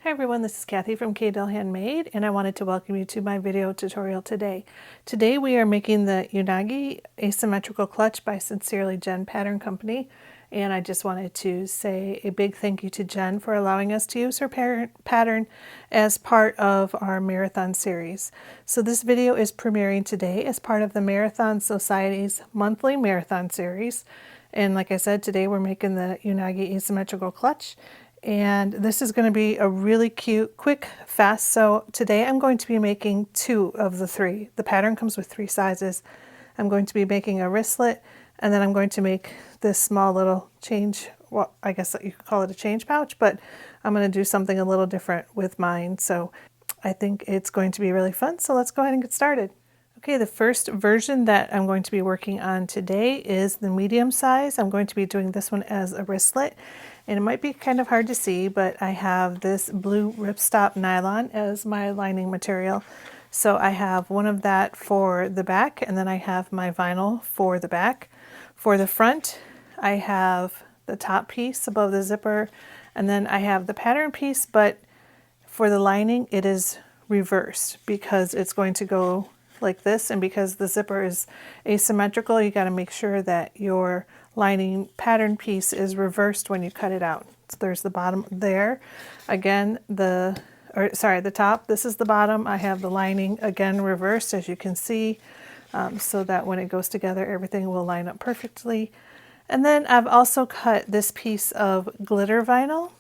Hi everyone, this is Kathy from K-Del Handmade, and I wanted to welcome you to my video tutorial today. Today we are making the Unagi asymmetrical clutch by Sincerely Jen Pattern Company, and I just wanted to say a big thank you to Jen for allowing us to use her pattern as part of our marathon series. So this video is premiering today as part of the Marathon Sewciety's monthly marathon series, and like I said, today we're making the Unagi asymmetrical clutch. And this is going to be a really cute, quick, fast sew. Today I'm going to be making two of the three. The pattern comes with three sizes. I'm going to be making a wristlet, and then I'm going to make this small little change, well, I guess you could call it a change pouch, but I'm going to do something a little different with mine. So I think it's going to be really fun. So let's go ahead and get started. Okay, the first version that I'm going to be working on today is the medium size. I'm going to be doing this one as a wristlet, and it might be kind of hard to see, but I have this blue ripstop nylon as my lining material. So I have one of that for the back, and then I have my vinyl for the back. For the front, I have the top piece above the zipper, and then I have the pattern piece, but for the lining it is reversed because it's going to go like this, and because the zipper is asymmetrical, you got to make sure that your lining pattern piece is reversed when you cut it out. So there's the bottom there. Again, the top, this is the bottom. I have the lining again reversed, as you can see, so that when it goes together, everything will line up perfectly. And then I've also cut this piece of glitter vinyl,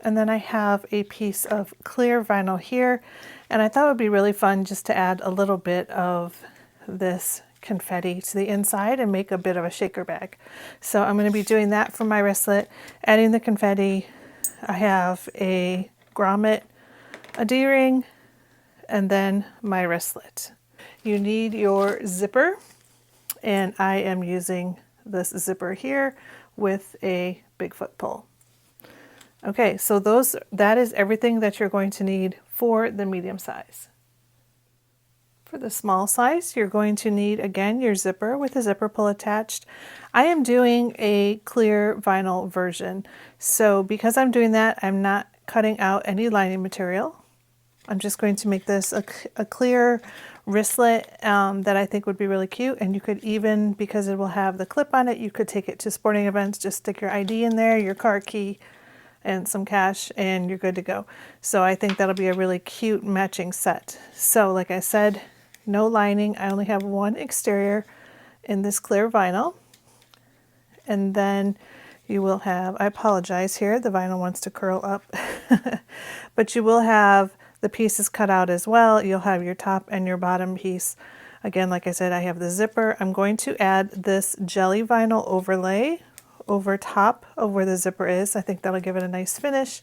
and then I have a piece of clear vinyl here, and I thought it would be really fun just to add a little bit of this confetti to the inside and make a bit of a shaker bag. So I'm going to be doing that for my wristlet, adding the confetti. I have a grommet, a D-ring, and then my wristlet. You need your zipper, and I am using this zipper here with a Bigfoot pull. Okay, so that is everything that you're going to need for the medium size. For the small size, you're going to need, again, your zipper with a zipper pull attached. I am doing a clear vinyl version. So because I'm doing that, I'm not cutting out any lining material. I'm just going to make this a clear wristlet that I think would be really cute. And you could even, because it will have the clip on it, you could take it to sporting events, just stick your ID in there, your car key, and some cash, and you're good to go. So I think that'll be a really cute matching set. So like I said, no lining. I only have one exterior in this clear vinyl. And then you will have, I apologize here, the vinyl wants to curl up, but you will have the pieces cut out as well. You'll have your top and your bottom piece. Again, like I said, I have the zipper. I'm going to add this jelly vinyl overlay over top of where the zipper is. I think that'll give it a nice finish.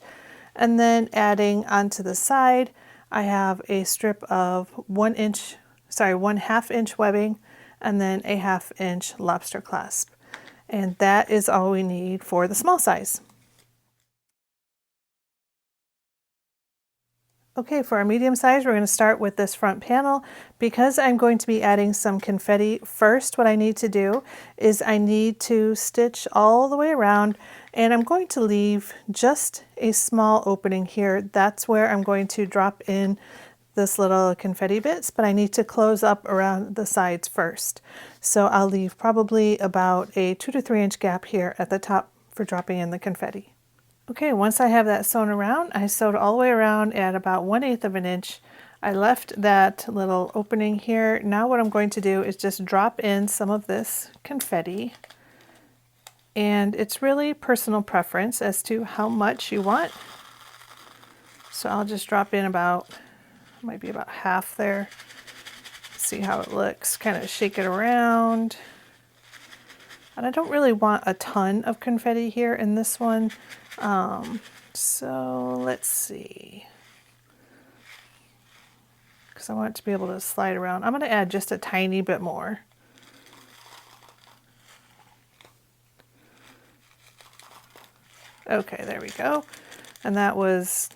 And then adding onto the side, I have a strip of 1/2 inch webbing, and then a 1/2 inch lobster clasp. And that is all we need for the small size. Okay, for our medium size, we're going to start with this front panel. Because I'm going to be adding some confetti first, what I need to do is I need to stitch all the way around, and I'm going to leave just a small opening here. That's where I'm going to drop in this little confetti bits, but I need to close up around the sides first. So I'll leave probably about a 2 to 3 inch gap here at the top for dropping in the confetti. Okay, once I have that sewn around, I sewed all the way around at about 1/8 of an inch. I left that little opening here. Now what I'm going to do is just drop in some of this confetti, and it's really personal preference as to how much you want. So I'll just drop in about, might be about half there. See how it looks, kind of shake it around. And I don't really want a ton of confetti here in this one. So let's see, because I want it to be able to slide around. I'm going to add just a tiny bit more. Okay, there we go. And that was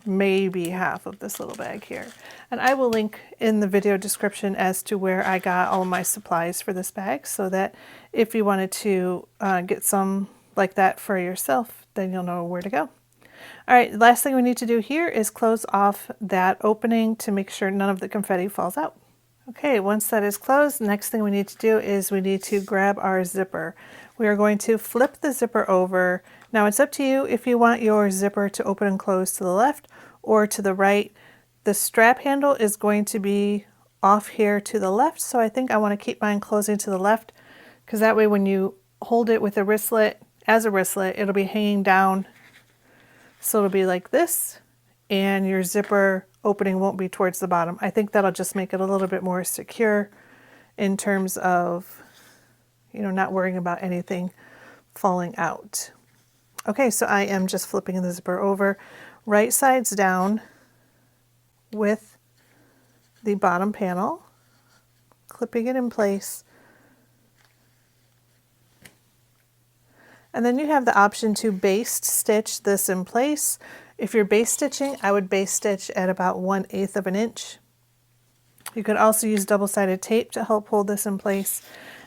maybe half of this little bag here. And I will link in the video description as to where I got all my supplies for this bag, so that if you wanted to get some like that for yourself, then you'll know where to go. All right, the last thing we need to do here is close off that opening to make sure none of the confetti falls out. Okay, once that is closed, the next thing we need to do is we need to grab our zipper. We are going to flip the zipper over. Now it's up to you if you want your zipper to open and close to the left or to the right. The strap handle is going to be off here to the left, so I think I want to keep mine closing to the left because that way when you hold it with a wristlet, as a wristlet, it'll be hanging down. So it'll be like this, and your zipper opening won't be towards the bottom. I think that'll just make it a little bit more secure in terms of, you know, not worrying about anything falling out. Okay, so I am just flipping the zipper over, right sides down with the bottom panel, clipping it in place. And then you have the option to baste stitch this in place. If you're baste stitching, I would baste stitch at about 1/8 of an inch. You could also use double-sided tape to help hold this in place.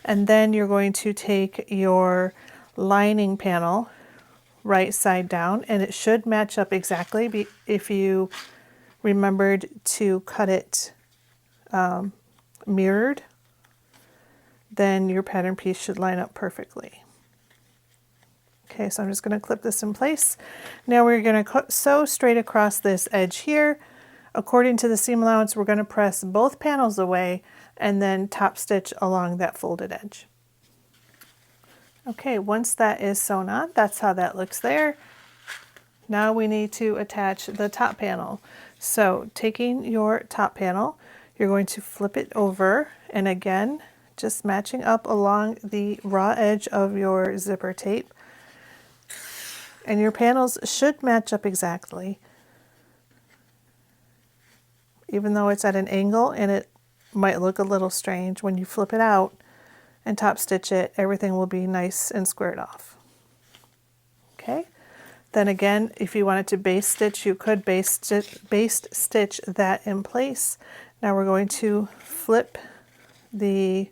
And then you're going to take your lining panel right side down, and it should match up exactly if you remembered to cut it mirrored, then your pattern piece should line up perfectly. Okay, so I'm just going to clip this in place. Now we're going to sew straight across this edge here. According to the seam allowance, we're going to press both panels away and then top stitch along that folded edge. Okay, once that is sewn on, that's how that looks there. Now we need to attach the top panel. So taking your top panel, you're going to flip it over, and again, just matching up along the raw edge of your zipper tape. And your panels should match up exactly, even though it's at an angle and it might look a little strange. When you flip it out and top stitch it, everything will be nice and squared off. Okay, then again, if you wanted to baste stitch, you could baste stitch that in place. Now we're going to flip the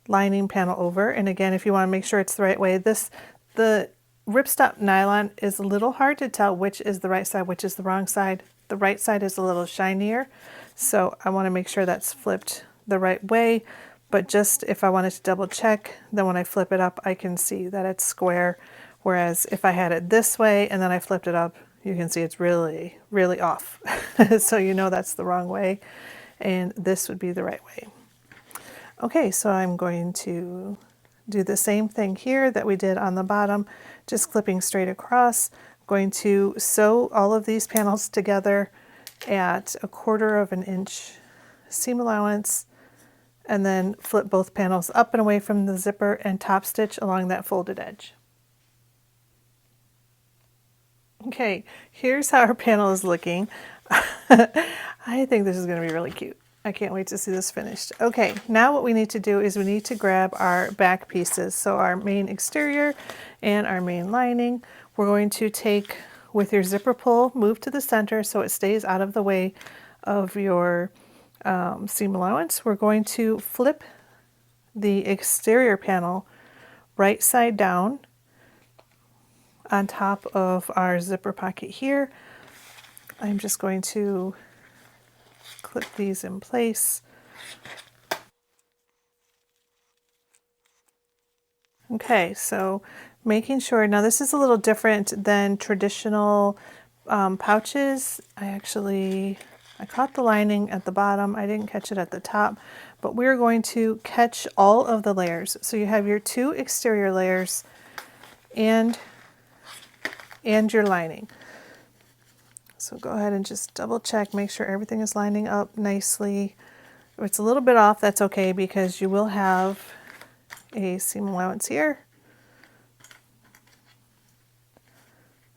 lining panel over, and again, if you want to make sure it's the right way, the ripstop nylon is a little hard to tell which is the right side, which is the wrong side. The right side is a little shinier, so I want to make sure that's flipped the right way. But just if I wanted to double check, then when I flip it up, I can see that it's square. Whereas if I had it this way and then I flipped it up, you can see it's really, really off. So you know that's the wrong way, and this would be the right way. Okay, so I'm going to do the same thing here that we did on the bottom, just clipping straight across. I'm going to sew all of these panels together at 1/4 of an inch seam allowance, and then flip both panels up and away from the zipper and top stitch along that folded edge. Okay, here's how our panel is looking. I think this is going to be really cute. I can't wait to see this finished. Okay, now what we need to do is we need to grab our back pieces. So our main exterior and our main lining. We're going to take, with your zipper pull, move to the center so it stays out of the way of your seam allowance. We're going to flip the exterior panel right side down on top of our zipper pocket here. I'm just going to clip these in place. Okay, so making sure, now this is a little different than traditional pouches. I caught the lining at the bottom. I didn't catch it at the top, but we're going to catch all of the layers. So you have your 2 exterior layers and your lining. So go ahead and just double check, make sure everything is lining up nicely. If it's a little bit off, that's okay, because you will have a seam allowance here.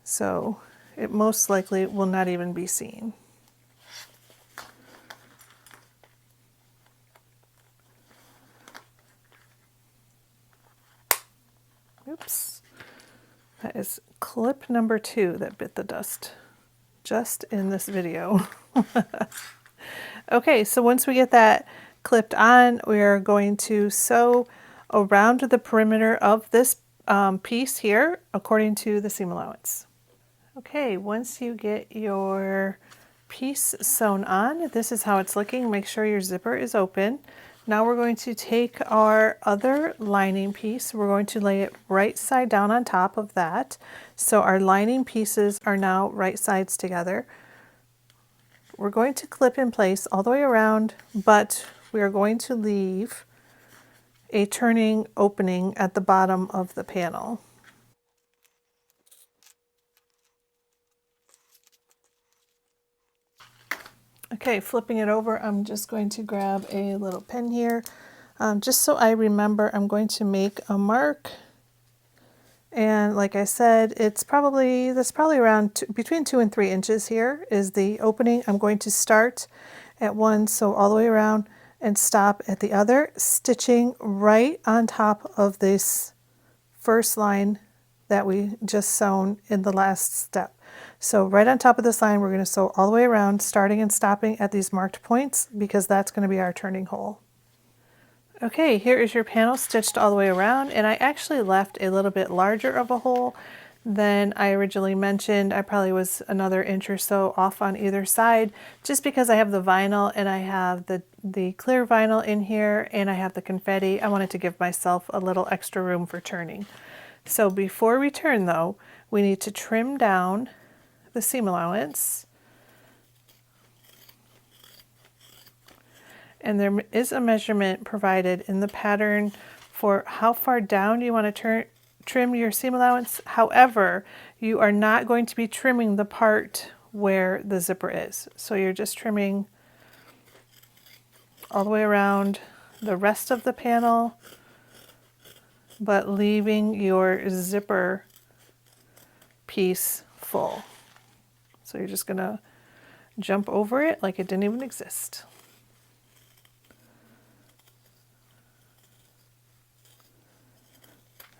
So it most likely will not even be seen. Oops. That is clip number 2 that bit the dust just in this video. Okay, so once we get that clipped on, we are going to sew around the perimeter of this piece here according to the seam allowance. Okay, once you get your piece sewn on, this is how it's looking. Make sure your zipper is open. Now we're going to take our other lining piece. We're going to lay it right side down on top of that. So our lining pieces are now right sides together. We're going to clip in place all the way around, but we are going to leave a turning opening at the bottom of the panel. Okay, flipping it over, I'm just going to grab a little pen here. Just so I remember, I'm going to make a mark. And like I said, that's probably around between 2 and 3 inches here is the opening. I'm going to start at one, so all the way around, and stop at the other, stitching right on top of this first line that we just sewn in the last step. So right on top of this line, we're going to sew all the way around, starting and stopping at these marked points, because that's going to be our turning hole. Okay, here is your panel stitched all the way around, and I actually left a little bit larger of a hole than I originally mentioned. I probably was another inch or so off on either side, just because I have the vinyl and I have the clear vinyl in here and I have the confetti. I wanted to give myself a little extra room for turning. So before we turn though, we need to trim down the seam allowance. And there is a measurement provided in the pattern for how far down you want to trim your seam allowance. However, you are not going to be trimming the part where the zipper is. So you're just trimming all the way around the rest of the panel, but leaving your zipper piece full. So you're just gonna jump over it like it didn't even exist.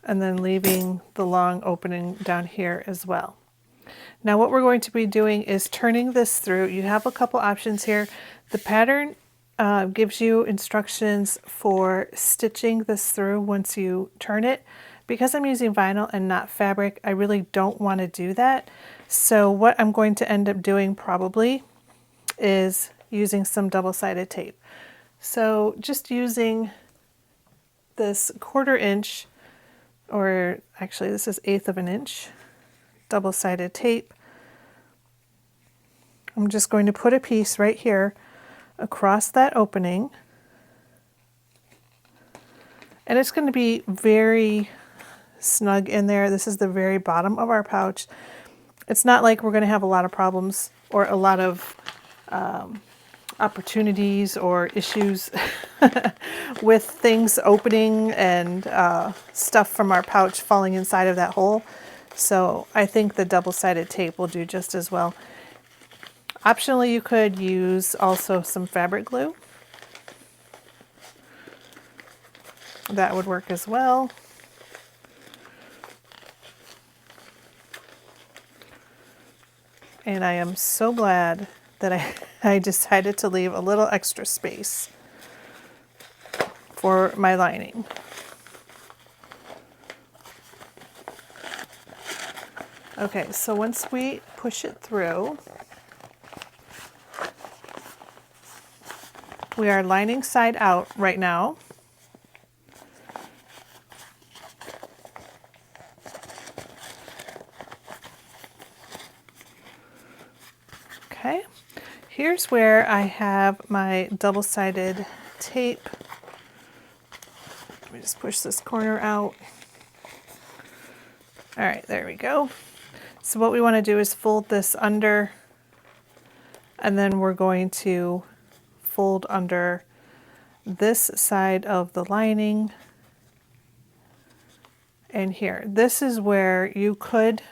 And then leaving the long opening down here as well. Now what we're going to be doing is turning this through. You have a couple options here. The pattern gives you instructions for stitching this through once you turn it. Because I'm using vinyl and not fabric, I really don't want to do that. So what I'm going to end up doing probably is using some double-sided tape. So just using this 1/4 inch, or actually this is 1/8 of an inch, double-sided tape. I'm just going to put a piece right here across that opening. And it's going to be very snug in there. This is the very bottom of our pouch. It's not like we're going to have a lot of problems or a lot of opportunities or issues with things opening and stuff from our pouch falling inside of that hole. So I think the double-sided tape will do just as well. Optionally, you could use also some fabric glue. That would work as well. And I am so glad that I decided to leave a little extra space for my lining. Okay, so once we push it through, we are lining side out right now. Okay, here's where I have my double-sided tape. Let me just push this corner out. All right, there we go. So what we want to do is fold this under, and then we're going to fold under this side of the lining and here. This is where you could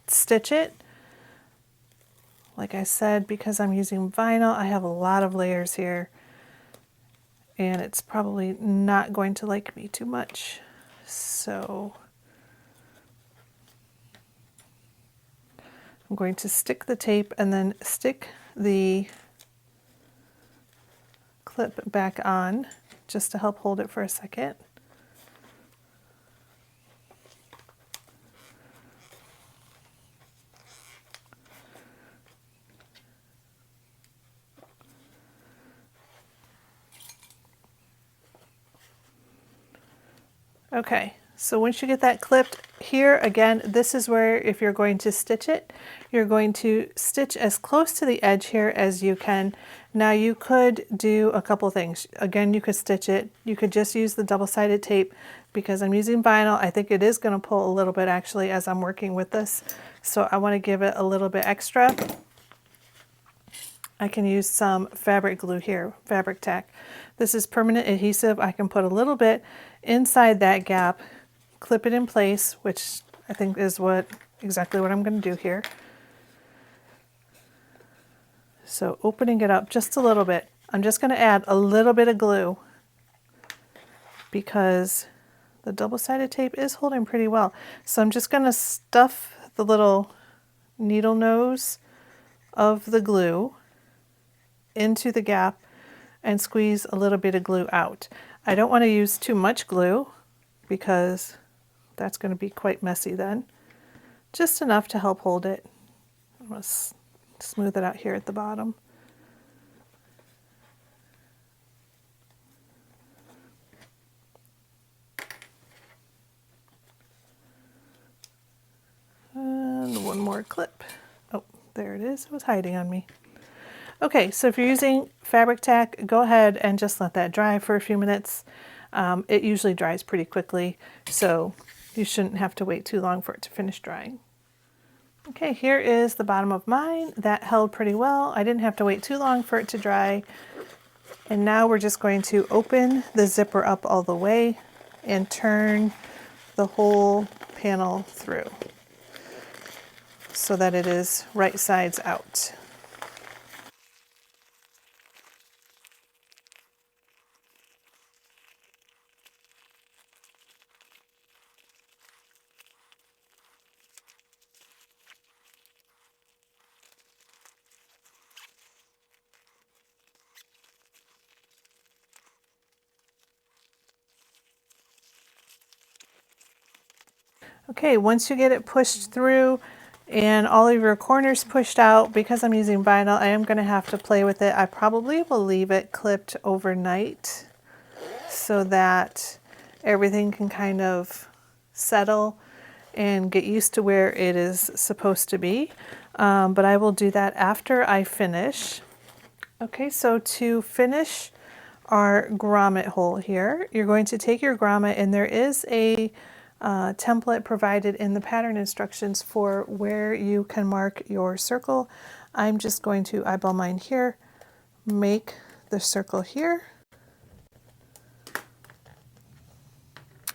stitch it. Like I said, because I'm using vinyl, I have a lot of layers here, and it's probably not going to like me too much. So I'm going to stick the tape and then stick the clip back on just to help hold it for a second. Okay, so once you get that clipped here, again, this is where if you're going to stitch it, you're going to stitch as close to the edge here as you can. Now you could do a couple things. Again, you could stitch it. You could just use the double-sided tape. Because I'm using vinyl, I think it is going to pull a little bit actually as I'm working with this. So I want to give it a little bit extra. I can use some fabric glue here, fabric tack. This is permanent adhesive. I can put a little bit inside that gap, clip it in place, which I think is exactly what I'm going to do here. So opening it up just a little bit. I'm just going to add a little bit of glue because the double-sided tape is holding pretty well. So I'm just going to stuff the little needle nose of the glue into the gap and squeeze a little bit of glue out. I don't want to use too much glue because that's going to be quite messy then. Just enough to help hold it. I'm going to smooth it out here at the bottom. And one more clip. Oh, there it is. It was hiding on me. Okay, so if you're using fabric tack, go ahead and just let that dry for a few minutes. It usually dries pretty quickly, so you shouldn't have to wait too long for it to finish drying. Okay, here is the bottom of mine. That held pretty well. I didn't have to wait too long for it to dry. And now we're just going to open the zipper up all the way and turn the whole panel through so that it is right sides out. Okay, once you get it pushed through and all of your corners pushed out, because I'm using vinyl, I am going to have to play with it. I probably will leave it clipped overnight so that everything can kind of settle and get used to where it is supposed to be. But I will do that after I finish. Okay, so to finish our grommet hole here, you're going to take your grommet, and there is a template provided in the pattern instructions for where you can mark your circle. I'm just going to eyeball mine here, make the circle here,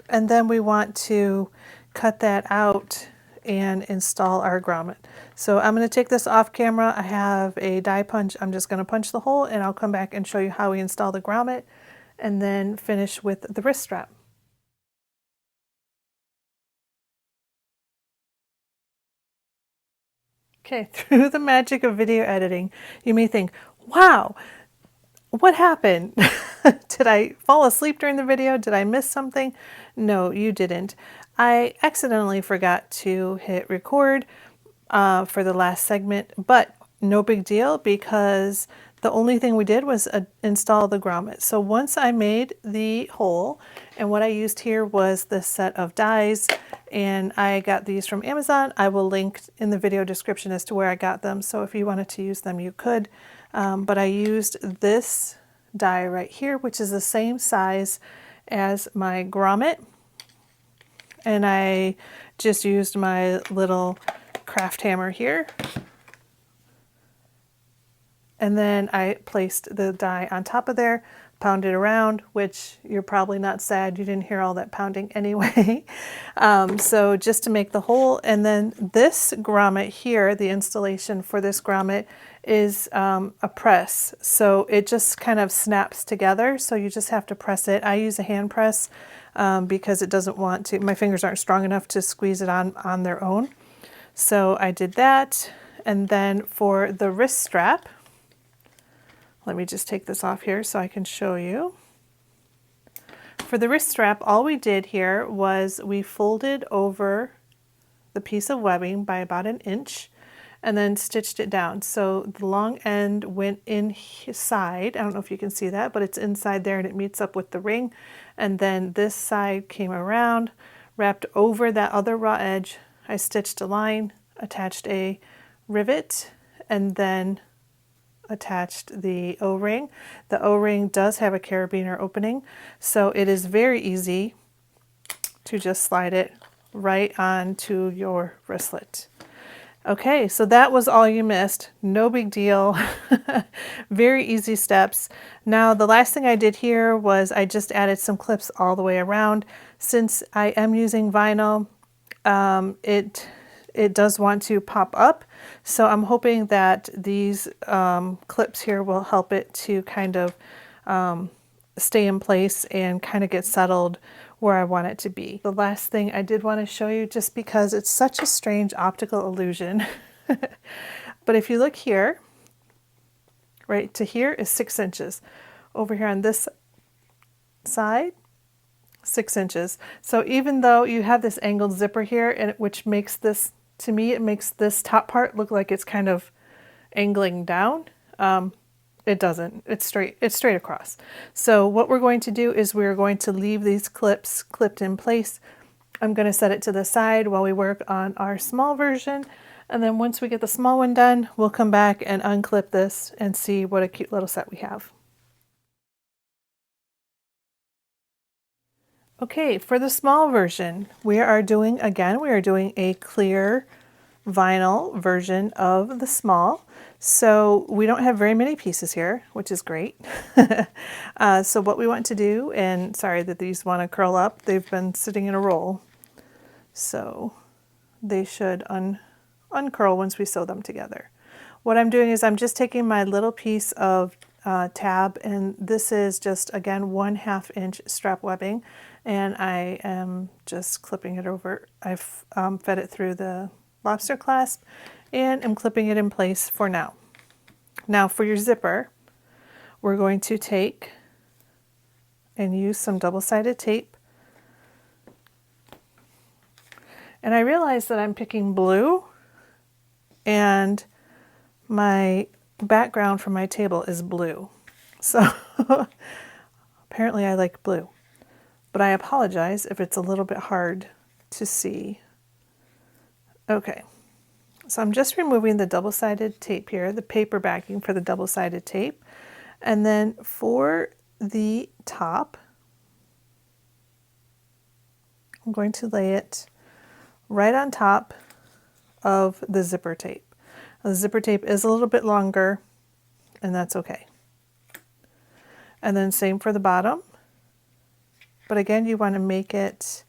and then we want to cut that out and install our grommet. So I'm going to take this off camera. I have a die punch. I'm just going to punch the hole, and I'll come back and show you how we install the grommet and then finish with the wrist strap. Okay, through the magic of video editing, you may think, wow, what happened? Did I fall asleep during the video? Did I miss something? No, you didn't. I accidentally forgot to hit record for the last segment, but no big deal because the only thing we did was install the grommet. So once I made the hole, and what I used here was this set of dies, and I got these from Amazon. I will link in the video description as to where I got them, so if you wanted to use them, you could. But I used this die right here, which is the same size as my grommet, and I just used my little craft hammer here. And then I placed the die on top of there, pounded around, which you're probably not sad you didn't hear all that pounding anyway. So just to make the hole. And then this grommet here, the installation for this grommet is a press. So it just kind of snaps together. So you just have to press it. I use a hand press because it doesn't want to, my fingers aren't strong enough to squeeze it on their own. So I did that. And then for the wrist strap, let me just take this off here so I can show you. For the wrist strap, all we did here was we folded over the piece of webbing by about 1 inch and then stitched it down. So the long end went inside. I don't know if you can see that, but it's inside there and it meets up with the ring. and then this side came around, wrapped over that other raw edge. I stitched a line, attached a rivet, and then attached the O-ring. The O-ring does have a carabiner opening, so it is very easy to just slide it right onto your wristlet. Okay, so that was all you missed. No big deal. Very easy steps. Now the last thing I did here was I just added some clips all the way around. Since I am using vinyl, it does want to pop up. So I'm hoping that these clips here will help it to kind of stay in place and kind of get settled where I want it to be. The last thing I did want to show you, just because it's such a strange optical illusion, but if you look here, right to here is 6 inches. Over here on this side, 6 inches. So even though you have this angled zipper here, and which makes this, to me, it makes this top part look like it's kind of angling down. It doesn't. It's straight across. So what we're going to do is we're going to leave these clips clipped in place. I'm going to set it to the side while we work on our small version. And then once we get the small one done, we'll come back and unclip this and see what a cute little set we have. Okay, for the small version, we are doing a clear vinyl version of the small. So we don't have very many pieces here, which is great. So what we want to do, and sorry that these want to curl up, they've been sitting in a roll. So they should uncurl once we sew them together. What I'm doing is I'm just taking my little piece of tab, and this is just, again, 1/2 inch strap webbing, and I am just clipping it over. I've fed it through the lobster clasp, and I'm clipping it in place for now. Now for your zipper, we're going to take and use some double-sided tape. And I realize that I'm picking blue, and my background for my table is blue. So apparently I like blue, but I apologize if it's a little bit hard to see. Okay. So I'm just removing the double-sided tape here, the paper backing for the double-sided tape. And then for the top, I'm going to lay it right on top of the zipper tape. Now, the zipper tape is a little bit longer, and that's okay. And then same for the bottom. But again, you want to make it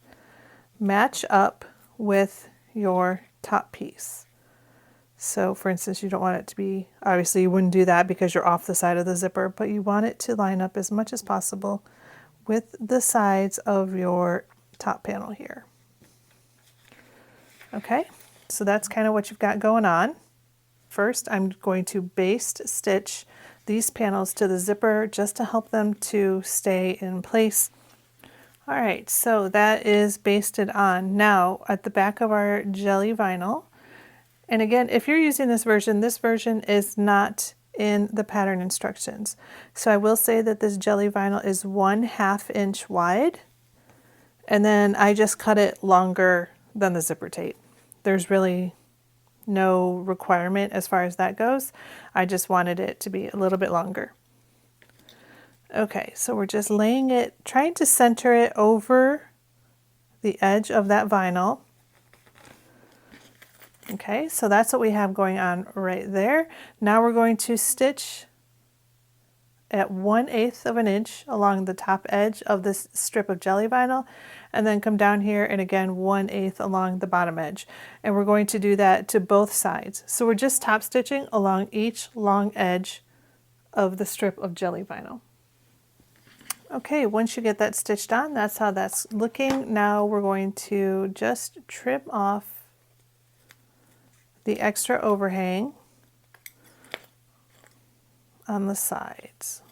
match up with your top piece. So for instance, you don't want it to be, obviously you wouldn't do that because you're off the side of the zipper, but you want it to line up as much as possible with the sides of your top panel here. Okay, so that's kind of what you've got going on. First, I'm going to baste stitch these panels to the zipper just to help them to stay in place. All right, so that is basted on. Now at the back of our jelly vinyl, and again, if you're using this version is not in the pattern instructions. So I will say that this jelly vinyl is 1/2 inch wide, and then I just cut it longer than the zipper tape. There's really no requirement as far as that goes. I just wanted it to be a little bit longer. Okay, so we're just laying it, trying to center it over the edge of that vinyl. Okay, so that's what we have going on right there. Now we're going to stitch at 1/8 of an inch along the top edge of this strip of jelly vinyl, and then come down here and again 1/8 along the bottom edge. And we're going to do that to both sides. So we're just top stitching along each long edge of the strip of jelly vinyl. Okay, once you get that stitched on, that's how that's looking. Now we're going to just trim off the extra overhang on the sides.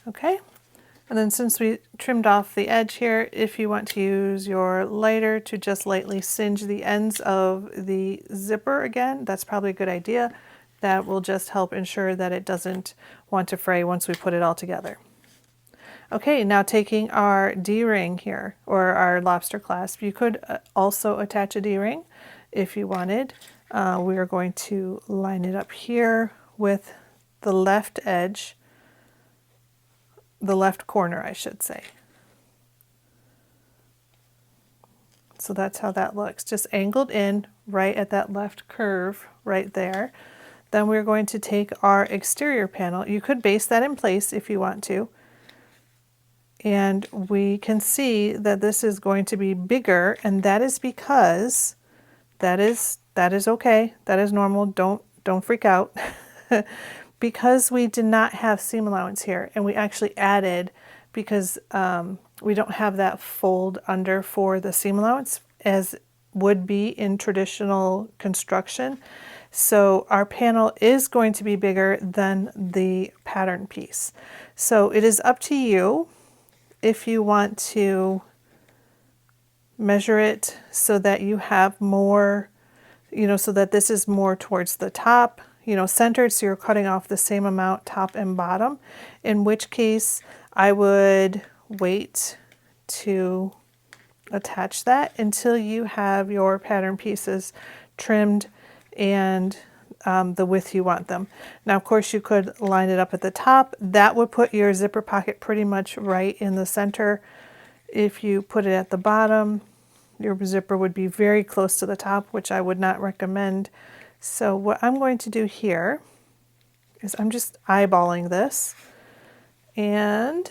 Okay, and then since we trimmed off the edge here, if you want to use your lighter to just lightly singe the ends of the zipper again, that's probably a good idea. That will just help ensure that it doesn't want to fray once we put it all together. Okay, now taking our D-ring here, or our lobster clasp, you could also attach a D-ring if you wanted. We are going to line it up here with the left edge, the left corner, I should say. So that's how that looks, just angled in right at that left curve right there. Then we're going to take our exterior panel. You could base that in place if you want to. And we can see that this is going to be bigger, and that is because that is okay. That is normal. Don't freak out. Because we did not have seam allowance here, and we actually added, because we don't have that fold under for the seam allowance as would be in traditional construction. So our panel is going to be bigger than the pattern piece. So it is up to you if you want to measure it so that you have more, so that this is more towards the top, centered, so you're cutting off the same amount top and bottom, in which case I would wait to attach that until you have your pattern pieces trimmed and the width you want them. Now, of course, you could line it up at the top. That would put your zipper pocket pretty much right in the center. If you put it at the bottom, your zipper would be very close to the top, which I would not recommend. So what I'm going to do here is I'm just eyeballing this, and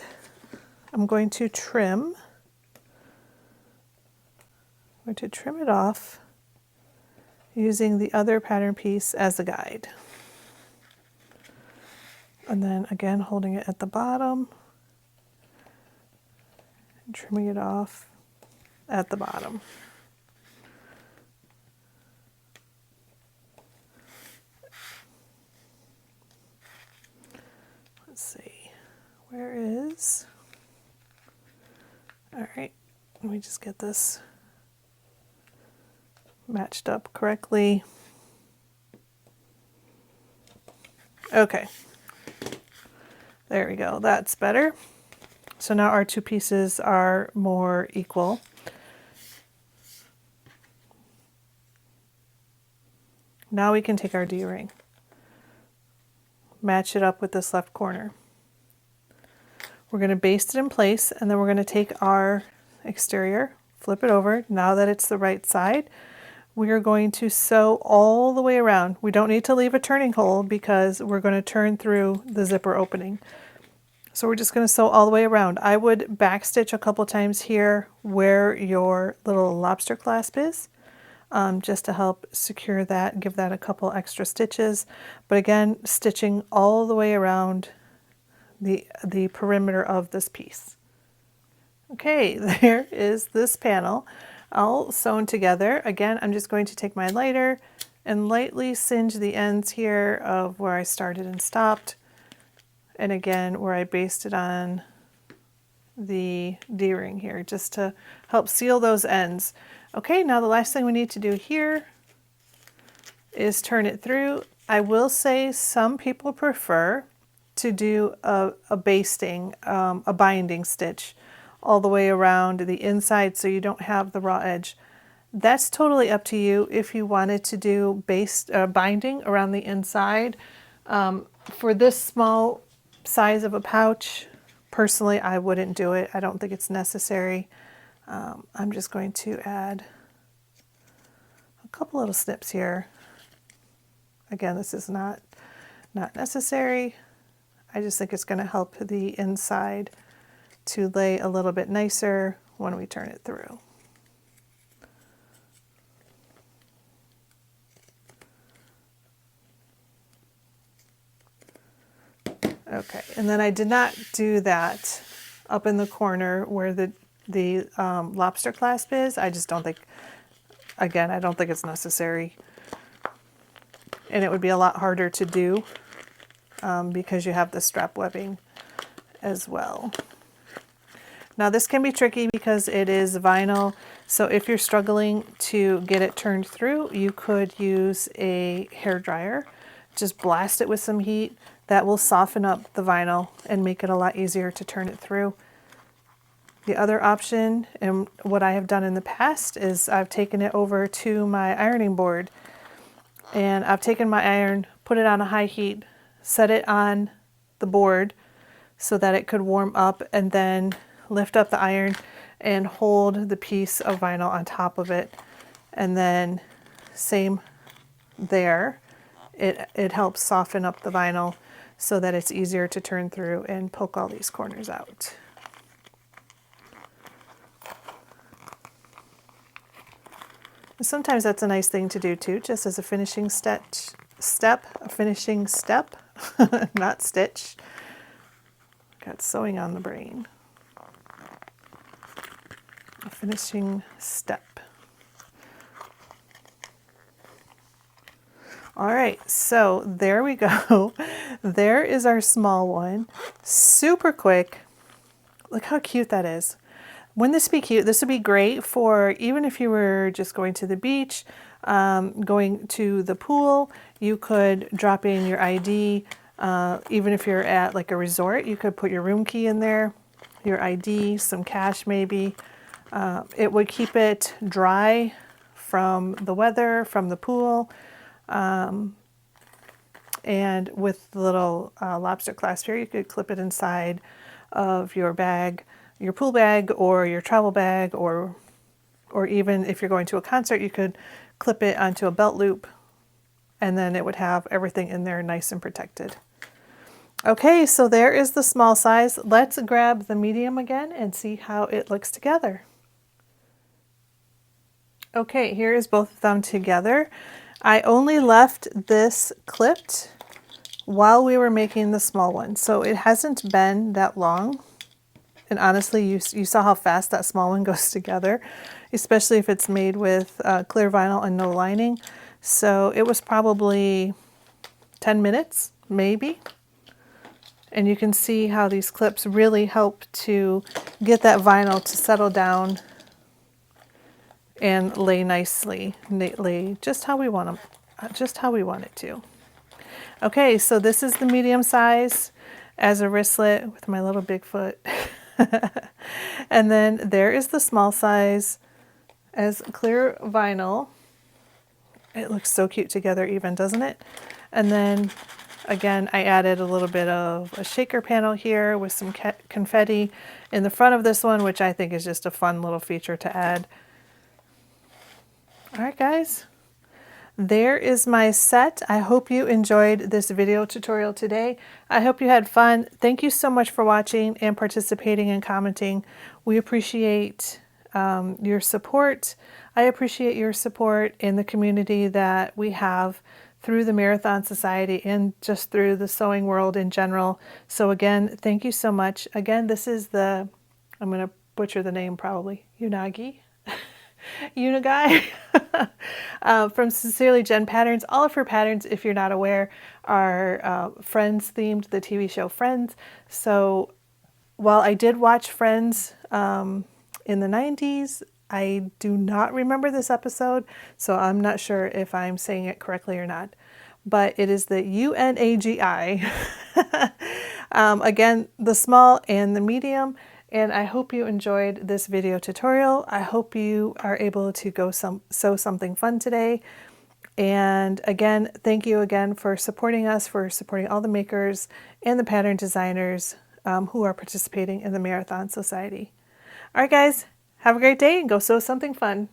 I'm going to trim. I'm going to trim it off using the other pattern piece as a guide. And then again, holding it at the bottom and trimming it off at the bottom. Let's see, where is, all right, let me just get this matched up correctly. Okay, there we go, that's better. So now our two pieces are more equal. Now we can take our D-ring, match it up with this left corner. We're going to baste it in place, and then we're going to take our exterior, flip it over. Now that it's the right side, we are going to sew all the way around. We don't need to leave a turning hole because we're going to turn through the zipper opening. So we're just going to sew all the way around. I would backstitch a couple times here where your little lobster clasp is, just to help secure that, give that a couple extra stitches. But again, stitching all the way around the perimeter of this piece. Okay, there is this panel all sewn together. Again, I'm just going to take my lighter and lightly singe the ends here of where I started and stopped. And again, where I basted on the D-ring here, just to help seal those ends. Okay, now the last thing we need to do here is turn it through. I will say some people prefer to do a basting, a binding stitch all the way around the inside so you don't have the raw edge. That's totally up to you if you wanted to do binding around the inside. For this small size of a pouch, personally, I wouldn't do it. I don't think it's necessary. I'm just going to add a couple little snips here. Again, this is not necessary. I just think it's going to help the inside to lay a little bit nicer when we turn it through. Okay, and then I did not do that up in the corner where the lobster clasp is. I just don't think, again, I don't think it's necessary. And it would be a lot harder to do because you have the strap webbing as well. Now this can be tricky because it is vinyl, so if you're struggling to get it turned through, you could use a hairdryer just blast it with some heat. That will soften up the vinyl and make it a lot easier to turn it through. The other option, and what I have done in the past, is I've taken it over to my ironing board, and I've taken my iron, put it on a high heat, set it on the board so that it could warm up, and then lift up the iron and hold the piece of vinyl on top of it. And then same there, it helps soften up the vinyl so that it's easier to turn through and poke all these corners out. Sometimes that's a nice thing to do too, just as a finishing step, not stitch. Got sewing on the brain. A finishing step. All right, so there we go. There is our small one. Super quick. Look how cute that is. Wouldn't this be cute? This would be great for even if you were just going to the beach, going to the pool. You could drop in your ID. Even if you're at like a resort, you could put your room key in there, your ID, some cash maybe. It would keep it dry from the weather, from the pool. And with the little lobster clasp here, you could clip it inside of your bag, your pool bag or your travel bag, or even if you're going to a concert, you could clip it onto a belt loop, and then it would have everything in there nice and protected. Okay, so there is the small size. Let's grab the medium again and see how it looks together. Okay, here is both of them together. I only left this clipped while we were making the small one, so it hasn't been that long. And honestly, you saw how fast that small one goes together, especially if it's made with clear vinyl and no lining. So it was probably 10 minutes, maybe. And you can see how these clips really help to get that vinyl to settle down and lay nicely, lay just how we want them, just how we want it to. Okay, so this is the medium size as a wristlet with my little Bigfoot. And then there is the small size as clear vinyl. It looks so cute together even, doesn't it? And then again, I added a little bit of a shaker panel here with some confetti in the front of this one, which I think is just a fun little feature to add. All right, guys, there is my set. I hope you enjoyed this video tutorial today. I hope you had fun. Thank you so much for watching and participating and commenting. We appreciate your support. I appreciate your support in the community that we have through the Marathon Society and just through the sewing world in general. So again, thank you so much. Again, this is the, I'm going to butcher the name probably, Unagi. Unagi from Sincerely Jen Patterns. All of her patterns, if you're not aware, are Friends themed, the TV show Friends. So while I did watch Friends in the 90s, I do not remember this episode, so I'm not sure if I'm saying it correctly or not. But it is the Unagi. Again, the small and the medium. And I hope you enjoyed this video tutorial. I hope you are able to go sew something fun today. And again, thank you again for supporting us, for supporting all the makers and the pattern designers who are participating in the Marathon Society. All right, guys, have a great day and go sew something fun.